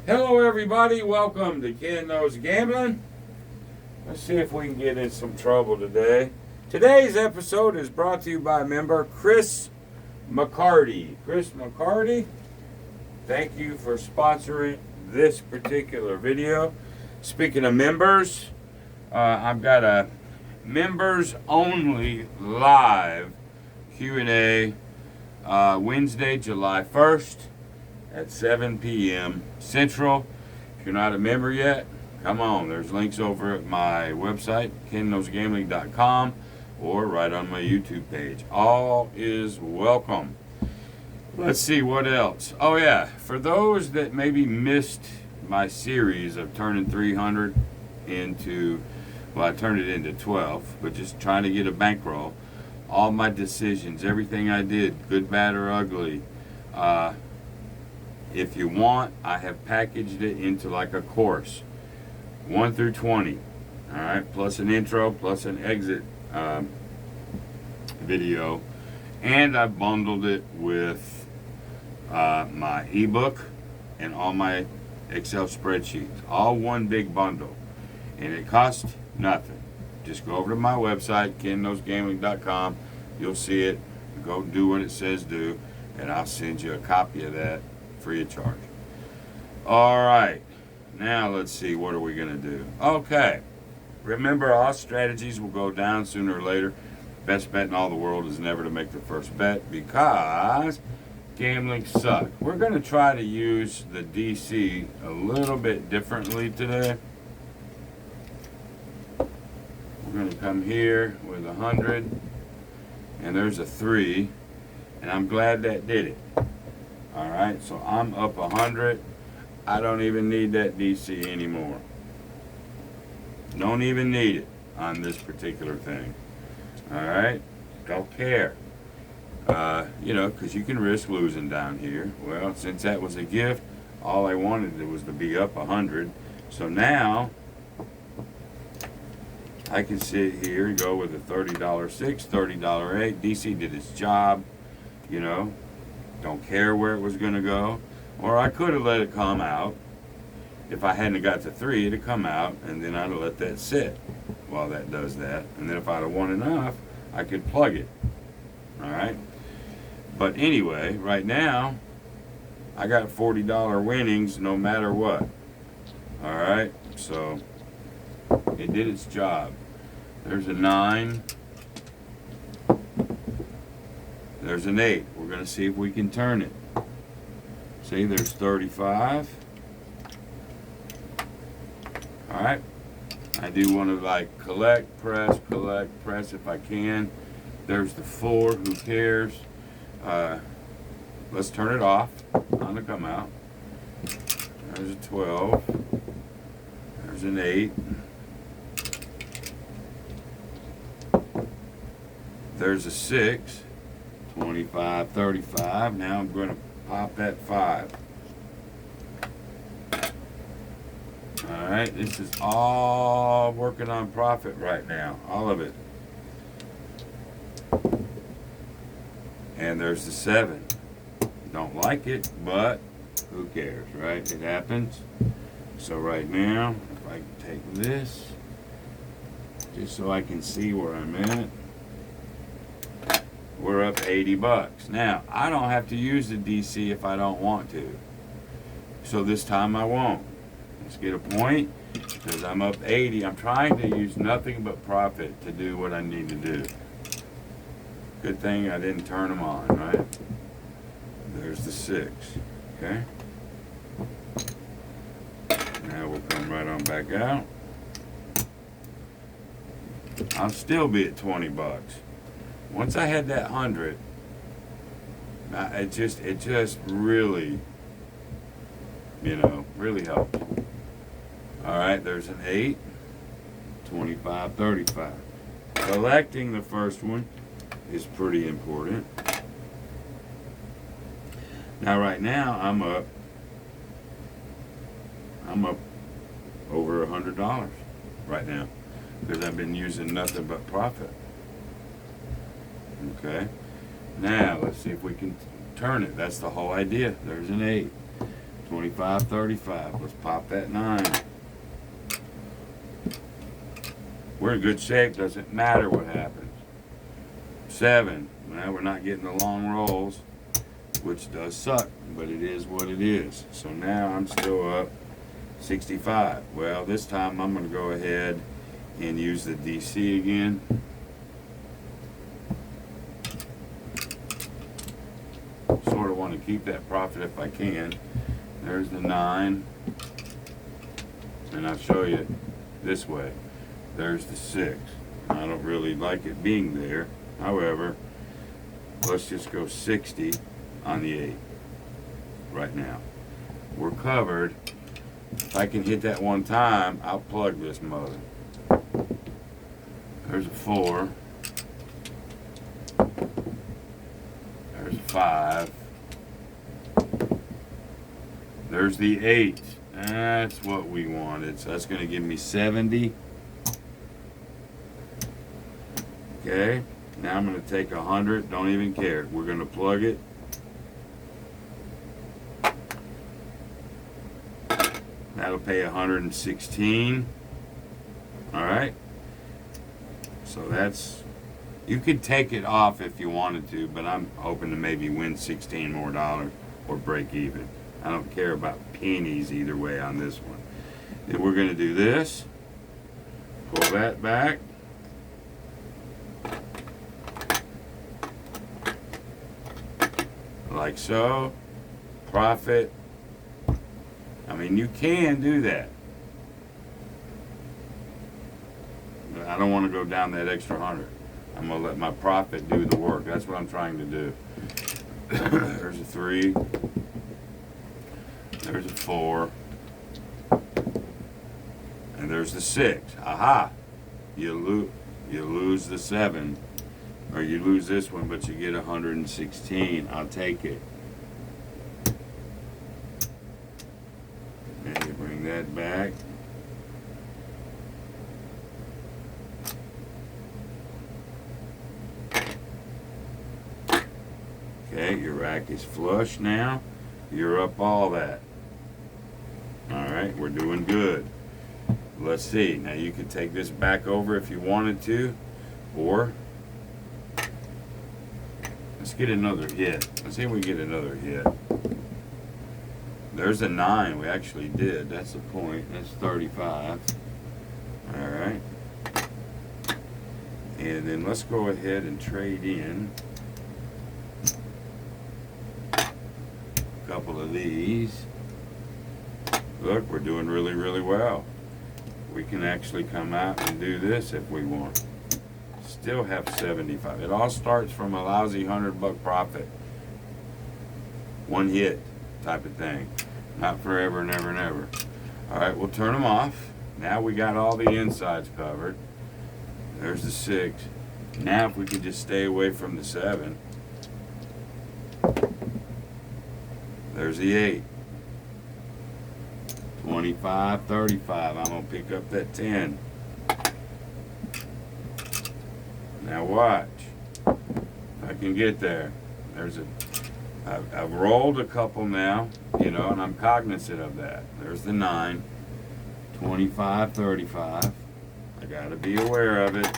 Hello everybody, welcome to Ken Knows Gambling. Let's see if we can get in some trouble today. Today's episode is brought to you by member Chris McCarty. Chris McCarty, thank you for sponsoring this particular video. Speaking of members, I've got a members only live Q&A Wednesday, July 1st. At 7 p.m. Central. If you're not a member yet, come on. There's links over at my website, kenknowsgambling.com, or right on my YouTube page. All is welcome. Let's see what else. Oh yeah, for those that maybe missed my series of turning 300 into, well, I turned it into 12, but just trying to get a bankroll. All my decisions, everything I did, good, bad, or ugly. If you want, I have packaged it into like a course, 1 through 20, all right, plus an intro, plus an exit video, and I bundled it with my ebook and all my Excel spreadsheets, all one big bundle, and it costs nothing. Just go over to my website, kenknowsgambling.com. You'll see it. Go do what it says do, and I'll send you a copy of that free of charge. All right, now let's see, what are we gonna do? Okay, remember, all strategies will go down sooner or later. Best bet in all the world is never to make the first bet, because gambling sucks. We're gonna try to use the DC a little bit differently today. We're gonna come here with 100, and there's a 3, and I'm glad that did it. All right, so I'm up 100. I don't even need that DC anymore. Don't even need it on this particular thing. All right, don't care. Because you can risk losing down here. Well, since that was a gift, all I wanted was to be up 100. So now I can sit here and go with a $30.06, $30.08. DC did its job, Don't care where it was going to go. Or I could have let it come out. If I hadn't got to 3, it'd come out, and then I'd have let that sit while that does that. And then if I'd have won enough, I could plug it. All right? But anyway, right now, I got $40 winnings no matter what. All right? So it did its job. There's a 9. There's an 8. We're going to see if we can turn it. See, there's 35. All right. I do want to collect, press if I can. There's the 4. Who cares? Let's turn it off on the come out. There's a 12. There's an 8. There's a 6. 25, 35. Now I'm going to pop that 5. All right, this is all working on profit right now, all of it. And there's the 7. Don't like it, but who cares, right? It happens. So right now, if I can take this, just so I can see where I'm at. We're up $80. Now, I don't have to use the DC if I don't want to. So this time I won't. Let's get a point, because I'm up 80. I'm trying to use nothing but profit to do what I need to do. Good thing I didn't turn them on, right? There's the 6, okay? Now we'll come right on back out. I'll still be at $20. Once I had that 100, it just really, really helped. All right, there's an 8, 25, 35. Collecting the first one is pretty important. Now, right now, I'm up over $100 right now, because I've been using nothing but profit. Okay, now let's see if we can turn it. That's the whole idea. There's an 8. 25.35. Let's pop that 9. We're in good shape. Doesn't matter what happens. 7. Well, we're not getting the long rolls, which does suck, but it is what it is. So now I'm still up 65. Well, this time I'm going to go ahead and use the DC again. Sort of want to keep that profit if I can. There's the 9. And I'll show you this way. There's the 6. I don't really like it being there. However, let's just go 60 on the 8 right now. We're covered. If I can hit that one time, I'll plug this mother. There's a 4. There's a 5. There's the 8. That's what we wanted. So that's going to give me 70. Okay. Now I'm going to take 100. Don't even care. We're going to plug it. That'll pay 116. All right. So that's, you could take it off if you wanted to, but I'm hoping to maybe win 16 more dollars or break even. I don't care about pennies either way on this one. Then we're going to do this. Pull that back. Like so. Profit. I mean, you can do that. But I don't want to go down that extra 100. I'm going to let my profit do the work. That's what I'm trying to do. There's a 3. There's a 4. And there's the 6. Aha! You lose the 7. Or you lose this one, but you get 116. I'll take it. And you bring that back. Okay, your rack is flush now. You're up all that. Alright, we're doing good. Let's see. Now you can take this back over if you wanted to. Or let's get another hit. Let's see if we get another hit. There's a 9. We actually did. That's the point. That's 35. Alright. And then let's go ahead and trade in a couple of these. Look, we're doing really, really well. We can actually come out and do this if we want. Still have 75. It all starts from a lousy $100 profit. One hit type of thing. Not forever and ever and ever. Alright, we'll turn them off. Now we got all the insides covered. There's the 6. Now if we could just stay away from the 7. There's the 8. 25, 35. I'm going to pick up that 10. Now watch. If I can get there. I've rolled a couple now, you know, and I'm cognizant of that. There's the 9. 25, 35. I got to be aware of it.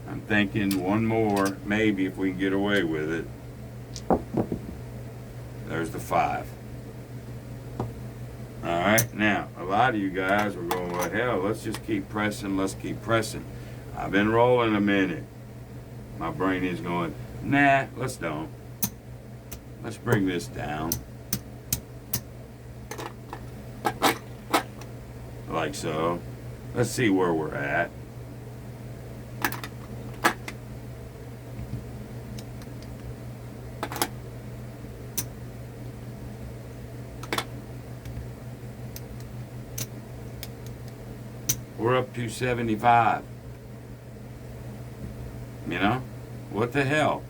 I'm thinking one more, maybe if we can get away with it. There's the 5. Alright, now, a lot of you guys were going, well, hell, let's just keep pressing, let's keep pressing. I've been rolling a minute. My brain is going, nah, let's don't. Let's bring this down. Like so. Let's see where we're at. We're up to 75. You know? What the hell?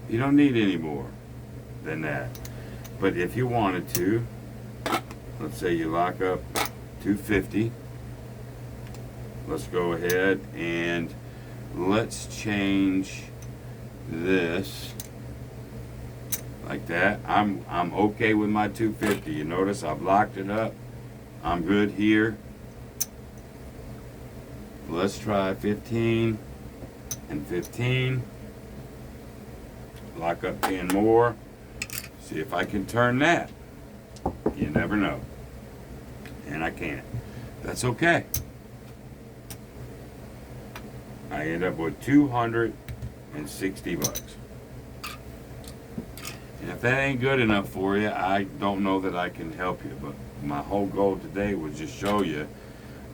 You don't need any more than that. But if you wanted to, let's say you lock up 250. Let's go ahead and let's change this like that. I'm okay with my 250. You notice I've locked it up. I'm good here. Let's try 15 and 15. Lock up 10 more. See if I can turn that. You never know. And I can't. That's okay. I end up with 260 bucks. And if that ain't good enough for you, I don't know that I can help you. But my whole goal today was just show you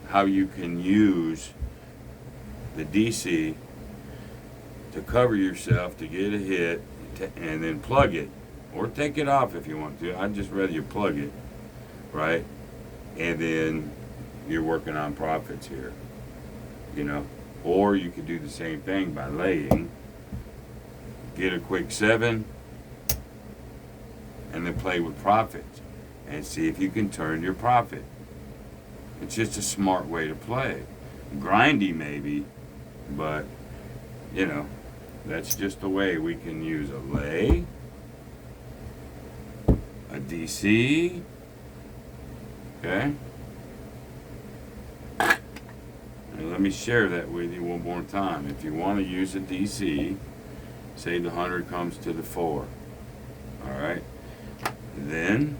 how you can use the DC to cover yourself to get a hit and then plug it. Or take it off if you want to. I'd just rather you plug it, right? And then you're working on profits here, you know. Or you could do the same thing by laying, get a quick 7, and then play with profits and see if you can turn your profit. It's just a smart way to play. Grindy maybe, but you know, that's just the way we can use a lay, a DC, okay? And let me share that with you one more time. If you want to use a DC, say the 100 comes to the 4, all right? Then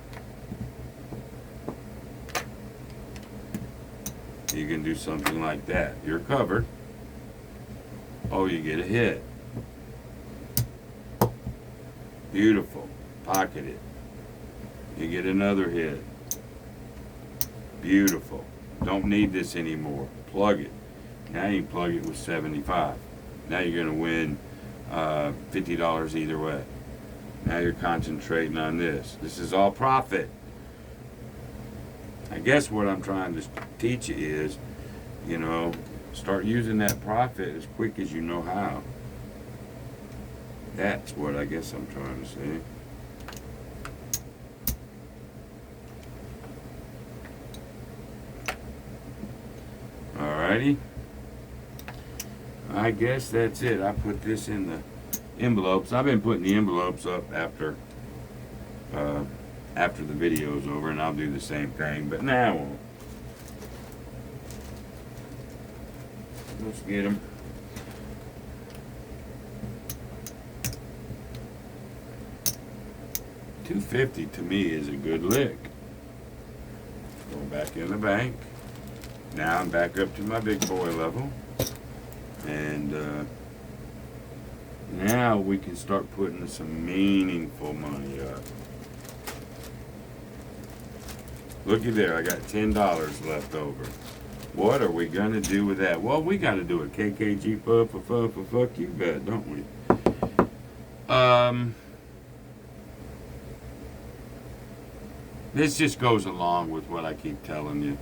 you can do something like that. You're covered. Oh, you get a hit. Beautiful. Pocket it. You get another hit. Beautiful. Don't need this anymore. Plug it. Now you plug it with 75. Now you're going to win $50 either way. Now you're concentrating on this. This is all profit. I guess what I'm trying to teach you is, you know, start using that profit as quick as you know how. That's what I guess I'm trying to say. Alrighty. I guess that's it. I put this in the envelopes. I've been putting the envelopes up after the video's over, and I'll do the same thing, but now I won't. Let's get them. $250 to me is a good lick. Go back in the bank. Now I'm back up to my big boy level, and now we can start putting some meaningful money up. Looky there, I got $10 left over. What are we gonna do with that? Well, we gotta do a KKG fuck you bet, don't we? This just goes along with what I keep telling you.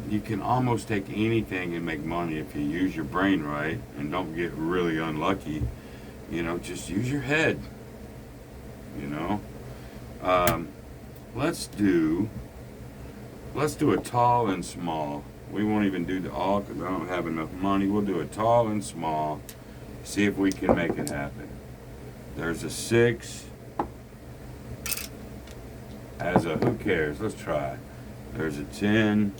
You can almost take anything and make money if you use your brain right and don't get really unlucky. You know, just use your head. You know, let's do a tall and small. We won't even do the all because I don't have enough money. We'll do a tall and small. See if we can make it happen. There's a 6. As a who cares? Let's try. There's a 10.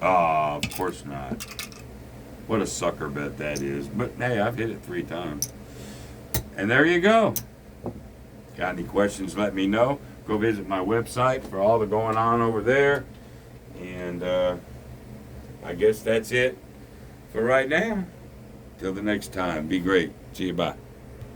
Oh, of course not. What a sucker bet that is. But hey, I've hit it 3 times. And there you go. Got any questions, let me know. Go visit my website for all the going on over there. And I guess that's it for right now. Till the next time. Be great. See you. Bye.